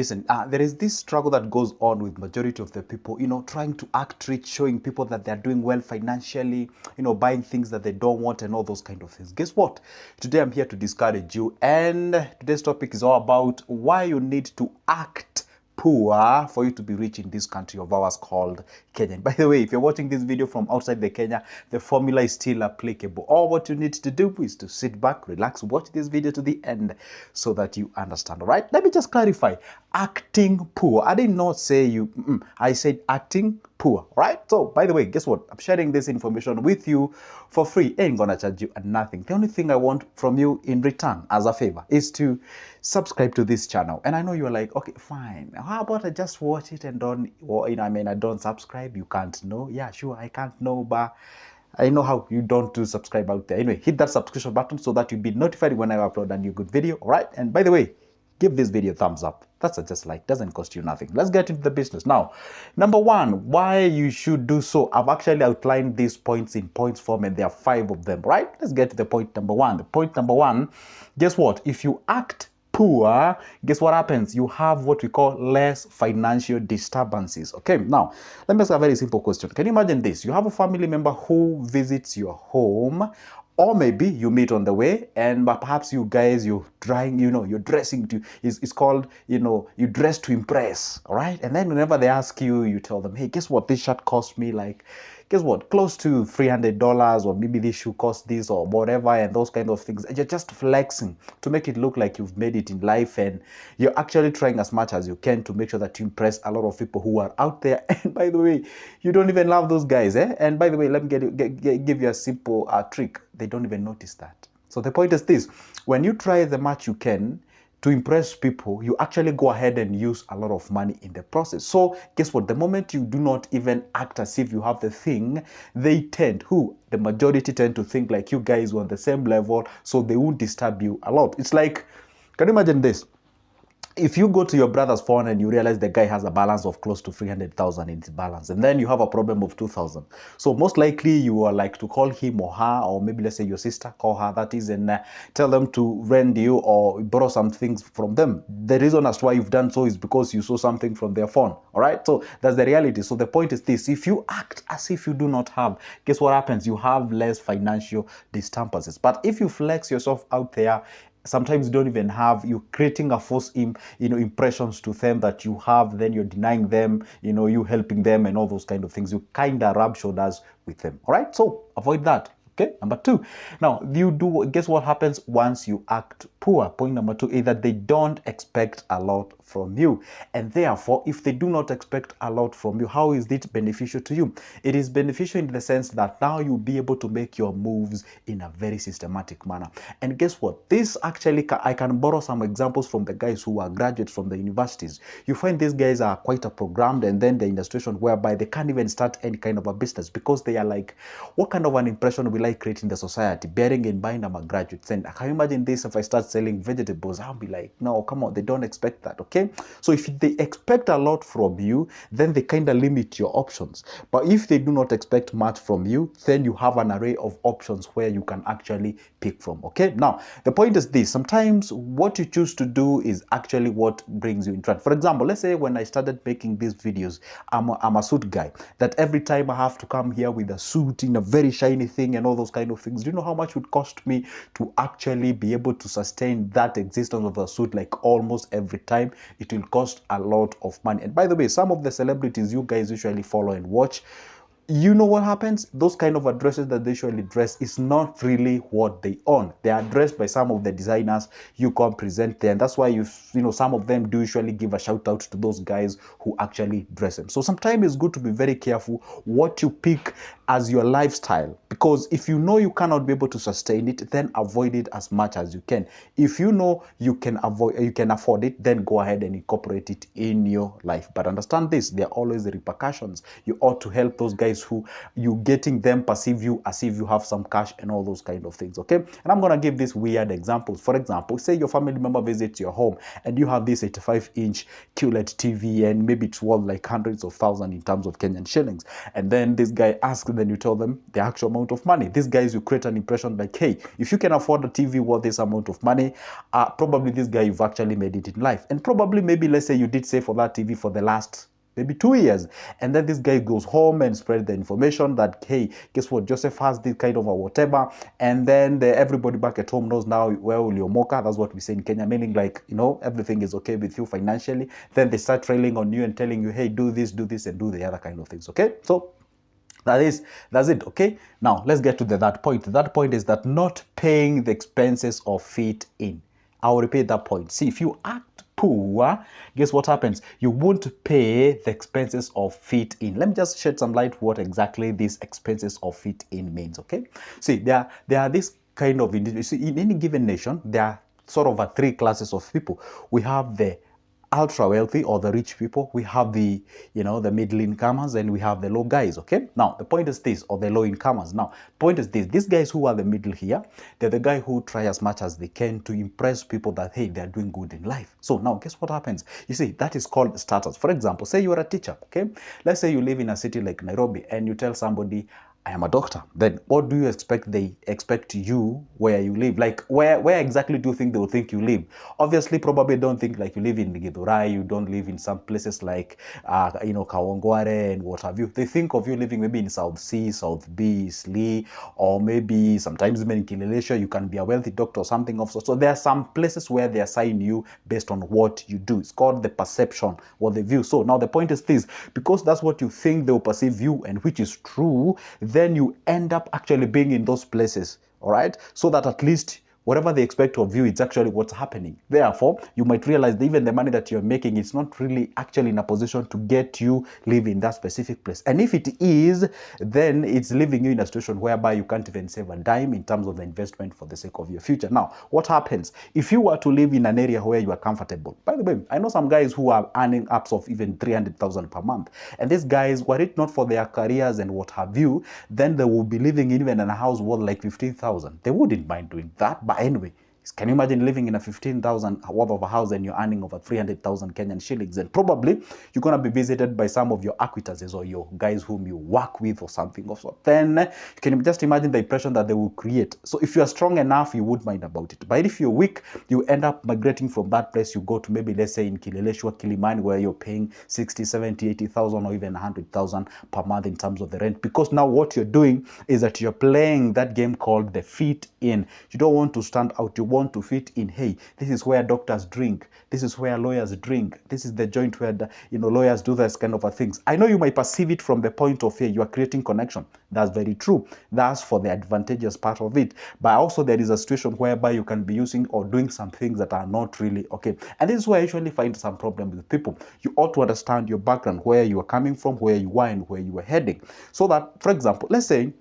listen, there is this struggle that goes on with majority of the people, trying to act rich, showing people that they're doing well financially, buying things that they don't want and all those kind of things. Guess what? Today I'm here to discourage you, and today's topic is all about why you need to act poor for you to be rich in this country of ours called Kenya. And by the way, if you're watching this video from outside the Kenya, the formula is still applicable. All what you need to do is to sit back, relax, watch this video to the end so that you understand. All right, let me just clarify. Acting poor, I did not say you, I said acting poor, right? So by the way, guess what? I'm sharing this information with you for free. Ain't gonna charge you nothing. The only thing I want from you in return as a favor is to subscribe to this channel. And I know you're like, okay, fine, how about I just watch it and don't, I don't subscribe? You can't know. Yeah, sure, I can't know, but I know how you don't do subscribe out there. Anyway, hit that subscription button so that you'll be notified when I upload a new good video. All right, and by the way, give this video a thumbs up. That's just like, doesn't cost you nothing. Let's get into the business now. Number one, why you should do so. I've actually outlined these points in points form, and there are 5 of them, right? Let's get to the point number one. The point number one, guess what? If you act poor, guess what happens? You have what we call less financial disturbances. Okay, now let me ask a very simple question. Can you imagine this? You have a family member who visits your home, or maybe you meet on the way, and perhaps you guys, you're trying, you're dressing to, it's called, you dress to impress, all right? And then whenever they ask you, you tell them, hey, guess what? This shirt cost me like, guess what? Close to $300, or maybe this shoe cost this or whatever, and those kind of things. And you're just flexing to make it look like you've made it in life, and you're actually trying as much as you can to make sure that you impress a lot of people who are out there. And by the way, you don't even love those guys, eh? And by the way, let me give you a simple trick. They don't even notice that. So the point is this: when you try the much you can to impress people, you actually go ahead and use a lot of money in the process. So guess what? The moment you do not even act as if you have the thing, they tend, the majority tend to think like you guys were on the same level, so they won't disturb you a lot. It's like, can you imagine this? If you go to your brother's phone and you realize the guy has a balance of close to 300,000 in his balance, and then you have a problem of 2,000. So most likely you are like to call him or her, or maybe let's say your sister, call her, that is, and tell them to rent you or borrow some things from them. The reason as to why you've done so is because you saw something from their phone. All right. So that's the reality. So the point is this: if you act as if you do not have, guess what happens? You have less financial disturbances. But if you flex yourself out there, sometimes you don't even have, you're creating a false impressions to them that you have, then you're denying them, you helping them and all those kind of things. You kind of rub shoulders with them. All right, so avoid that. Okay, number 2. Now, guess what happens once you act poor? Point number 2 is that they don't expect a lot from you. And therefore, if they do not expect a lot from you, how is it beneficial to you? It is beneficial in the sense that now you'll be able to make your moves in a very systematic manner. And guess what? This actually, I can borrow some examples from the guys who are graduates from the universities. You find these guys are quite a programmed, and then they're in a situation whereby they can't even start any kind of a business because they are like, what kind of an impression will I create in the society, bearing in mind I'm a graduate? And can you imagine this? If I start selling vegetables, I'll be like, no, come on, they don't expect that. Okay, so if they expect a lot from you, then they kind of limit your options. But if they do not expect much from you, then you have an array of options where you can actually pick from. Okay, now the point is this: sometimes what you choose to do is actually what brings you in trend. For example, let's say when I started making these videos, I'm a suit guy, that every time I have to come here with a suit in a very shiny thing and all those kind of things. Do you know how much it would cost me to actually be able to sustain that existence of a suit? Like almost every time, it will cost a lot of money. And by the way, some of the celebrities you guys usually follow and watch, you know what happens? Those kind of dresses that they usually dress is not really what they own. They are dressed by some of the designers you can present there, and that's why some of them do usually give a shout out to those guys who actually dress them. So sometimes it's good to be very careful what you pick as your lifestyle, because if you know you cannot be able to sustain it, then avoid it as much as you can. If you know you can afford it, then go ahead and incorporate it in your life. But understand this: there are always the repercussions. You ought to help those guys who you getting them perceive you as if you have some cash and all those kind of things. Okay, and I'm gonna give these weird examples. For example, say your family member visits your home and you have this 85-inch QLED TV, and maybe it's worth like hundreds of thousands in terms of Kenyan shillings, and then this guy asks them, then you tell them the actual amount of money. These guys, you create an impression like, hey, if you can afford a TV worth this amount of money, probably this guy, you've actually made it in life. And probably maybe, let's say you did save for that TV for the last maybe 2 years, and then this guy goes home and spread the information that, hey, guess what, Joseph has this kind of a whatever, and then everybody back at home knows now where uliomoka. That's what we say in Kenya, meaning like, everything is okay with you financially. Then they start trailing on you and telling you, hey, do this, and do the other kind of things. Okay, so that's it. Okay, now let's get to the third point. The third point is that not paying the expenses of fit in. I'll repeat that point. See, if you act poor, guess what happens? You won't pay the expenses of fit in. Let me just shed some light what exactly these expenses of fit in means. Okay, see, there are this kind of individuals. See, in any given nation, there are sort of three classes of people. We have the ultra wealthy or the rich people, we have the the middle incomers, and we have the low guys. Okay, now the point is this, or the low incomers. Now point is this, these guys who are the middle here, they're the guy who try as much as they can to impress people that, hey, they're doing good in life. So now guess what happens? You see, that is called status. For example, say you are a teacher. Okay, let's say you live in a city like Nairobi and you tell somebody, I am a doctor. Then what do you expect they expect you where you live? Like where exactly do you think they will think you live? Obviously, probably don't think like you live in Githurai, you don't live in some places like Kawangware and what have you. They think of you living maybe in South C, South B, Slee, or maybe sometimes even in Kileleshwa, you can be a wealthy doctor or something of so. So there are some places where they assign you based on what you do. It's called the perception or the view. So now the point is this, because that's what you think they will perceive you, and which is true, then you end up actually being in those places, all right? So that at least whatever they expect of you, it's actually what's happening. Therefore, you might realize that even the money that you're making, it's not really actually in a position to get you live in that specific place. And if it is, then it's leaving you in a situation whereby you can't even save a dime in terms of the investment for the sake of your future. Now, what happens if you were to live in an area where you are comfortable? By the way, I know some guys who are earning ups of even 300,000 per month. And these guys, were it not for their careers and what have you, then they will be living even in a house worth like 15,000. They wouldn't mind doing that. But anyway, can you imagine living in a 15,000 worth of a house and you're earning over 300,000 Kenyan shillings? And probably you're going to be visited by some of your acquaintances or your guys whom you work with or something of sort. Then you can just imagine the impression that they will create. So if you are strong enough, you wouldn't mind about it. But if you're weak, you end up migrating from that place. You go to maybe, let's say, in Kileleshwa, Kilimani, where you're paying 60, 70, 80,000 or even 100,000 per month in terms of the rent. Because now what you're doing is that you're playing that game called the fit in. You don't want to stand out. You want to fit in. Hey, this is where doctors drink. This is where lawyers drink. This is the joint where lawyers do this kind of things. I know you might perceive it from the point of view you are creating connection. That's very true. That's for the advantageous part of it. But also there is a situation whereby you can be using or doing some things that are not really okay. And this is where I usually find some problem with people. You ought to understand your background, where you are coming from, where you are, and where you are heading. So that, for example, let's say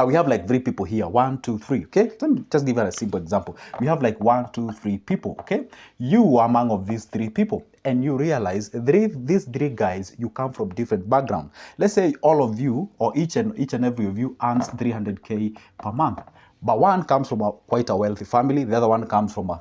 we have like 3 people here. 1, 2, 3. Okay, let me just give you a simple example. We have like 1, 2, 3 people. Okay, you are among of these 3 people, and you realize these 3 guys, you come from different background. Let's say all of you, or each and every of you, earns 300k per month. But one comes from quite a wealthy family. The other one comes from a,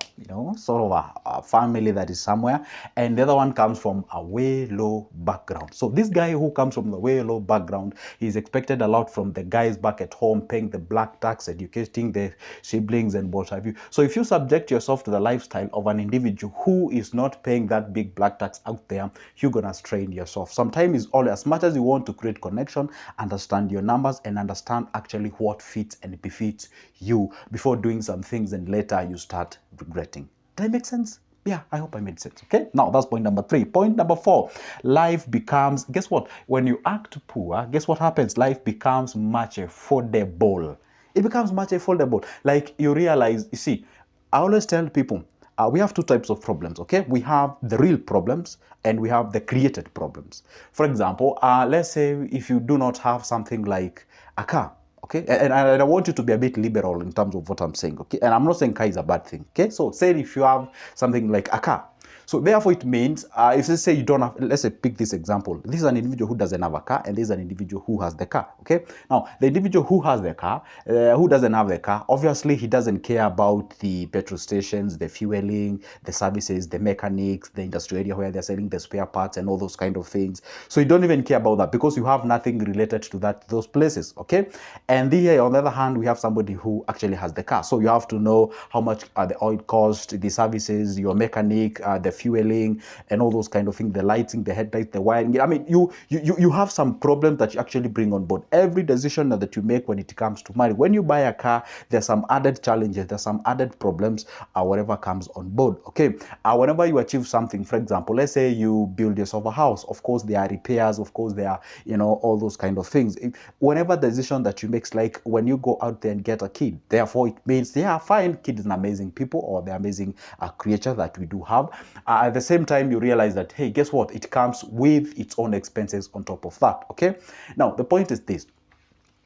sort of a family that is somewhere. And the other one comes from a way low background. So this guy who comes from the way low background, he's expected a lot from the guys back at home, paying the black tax, educating their siblings and what have you. So if you subject yourself to the lifestyle of an individual who is not paying that big black tax out there, you're going to strain yourself. Sometimes it's all, as much as you want to create connection, understand your numbers and understand actually what fits and befits you before doing some things and later you start regretting. Does that make sense? Yeah, I hope I made sense. Okay, now that's point number 3. Point number 4, life becomes, guess what? When you act poor, guess what happens? Life becomes much affordable. It becomes much affordable. Like you realize, you see, I always tell people, we have 2 types of problems, okay? We have the real problems and we have the created problems. For example, let's say if you do not have something like a car, okay, and I want you to be a bit liberal in terms of what I'm saying, okay? And I'm not saying car is a bad thing, okay? So say if you have something like a car. So therefore it means, if let's say you don't have, let's say pick this example. This is an individual who doesn't have a car, and this is an individual who has the car, okay? Now, the individual who has the car, who doesn't have the car, obviously he doesn't care about the petrol stations, the fueling, the services, the mechanics, the industrial area where they're selling the spare parts and all those kind of things. So you don't even care about that because you have nothing related to those places, okay? And here, on the other hand, we have somebody who actually has the car. So you have to know how much the oil cost, the services, your mechanic, the fueling, and all those kind of things, the lighting, the headlights, the wiring. I mean, you have some problems that you actually bring on board. Every decision that you make when it comes to money, when you buy a car, there's some added challenges, there's some added problems, whatever comes on board, okay? Whenever you achieve something, for example, let's say you build yourself a house, of course there are repairs, of course there are, all those kind of things. Whenever the decision that you make, like when you go out there and get a kid, therefore it means, yeah, fine, kid is an amazing people, or the amazing creature that we do have. At the same time, you realize that, hey, guess what? It comes with its own expenses on top of that, okay? Now, the point is this.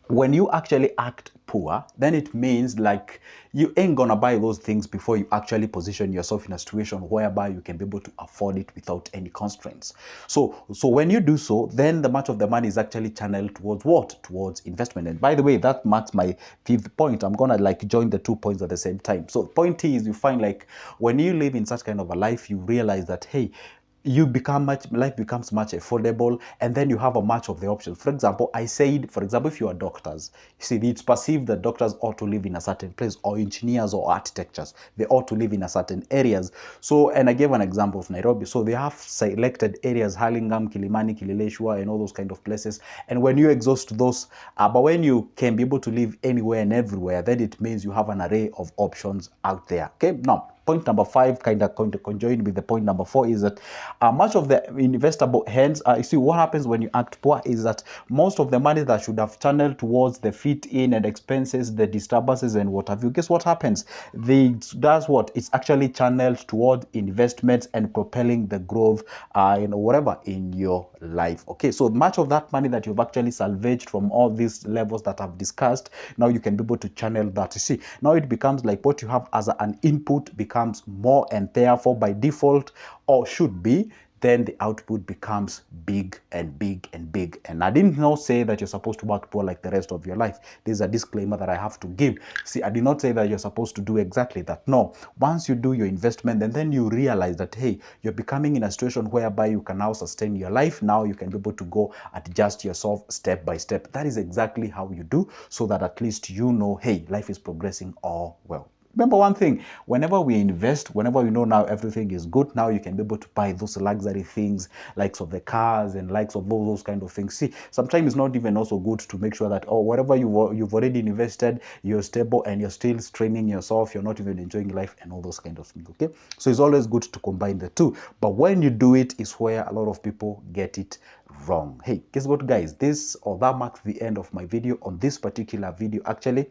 When you actually act poor, then it means like you ain't gonna buy those things before you actually position yourself in a situation whereby you can be able to afford it without any constraints. So when you do so, then the much of the money is actually channeled towards what? Towards investment. And by the way, that marks my fifth point. I'm gonna like join the 2 points at the same time. So point is, you find like when you live in such kind of a life, you realize that, hey, life becomes much affordable, and then you have a much of the options. For example, I said, for example, if you are doctors, you see, it's perceived that doctors ought to live in a certain place, or engineers or architects, they ought to live in a certain areas. So, and I gave an example of Nairobi. So they have selected areas, Hurlingham, Kilimani, Kileleshwa, and all those kind of places. And when you exhaust those, but when you can be able to live anywhere and everywhere, then it means you have an array of options out there. Okay, now, point number 5, kind of conjoined with the point number 4, is that much of the investable hands, you see, what happens when you act poor is that most of the money that should have channeled towards the fit in and expenses, the disturbances and what have you, guess what happens? That's what it's actually channeled toward investments and propelling the growth, whatever in your life. Okay, so much of that money that you've actually salvaged from all these levels that I've discussed, now you can be able to channel that. You see, now it becomes like what you have as an input becomes more, and therefore by default, or should be, then the output becomes big and big and big. And I didn't not say that you're supposed to work poor like the rest of your life. There's a disclaimer that I have to give. See, I did not say that you're supposed to do exactly that. No, once you do your investment, and then you realize that, hey, you're becoming in a situation whereby you can now sustain your life. Now you can be able to go adjust yourself step by step. That is exactly how you do, so that at least you know, hey, life is progressing all well. Remember one thing, whenever we invest, whenever we know now everything is good, now you can be able to buy those luxury things, likes of the cars and likes of all those kind of things. See, sometimes it's not even also good to make sure that, oh, whatever you've already invested, you're stable and you're still straining yourself, you're not even enjoying life and all those kind of things, okay? So it's always good to combine the two. But when you do it, is where a lot of people get it wrong. Hey, guess what, guys? This or that marks the end of my video on this particular video, actually.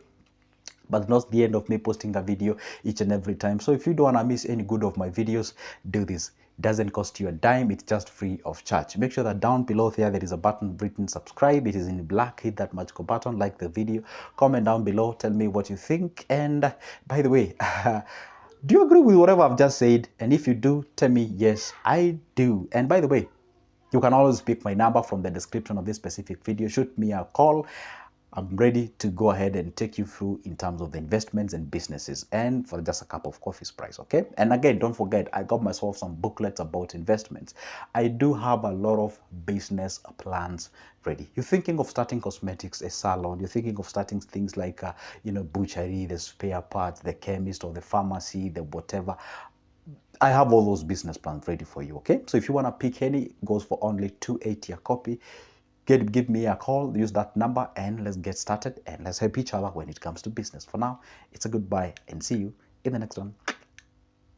But not the end of me posting a video each and every time. So if you don't want to miss any good of my videos, do this. It doesn't cost you a dime, it's just free of charge. Make sure that down below there is a button written subscribe. It is in black. Hit that magical button, like the video, comment down below, tell me what you think. And by the way, do you agree with whatever I've just said? And if you do, tell me yes, I do. And by the way, you can always pick my number from the description of this specific video. Shoot me a call. I'm ready to go ahead and take you through in terms of the investments and businesses, and for just a cup of coffee's price, okay? And again, don't forget, I got myself some booklets about investments. I do have a lot of business plans ready. You're thinking of starting cosmetics, a salon, you're thinking of starting things like, butchery, the spare parts, the chemist or the pharmacy, the whatever. I have all those business plans ready for you, okay? So if you want to pick any, it goes for only $280 a copy. Give me a call, use that number, and let's get started, and let's help each other when it comes to business. For now, it's a goodbye, and see you in the next one.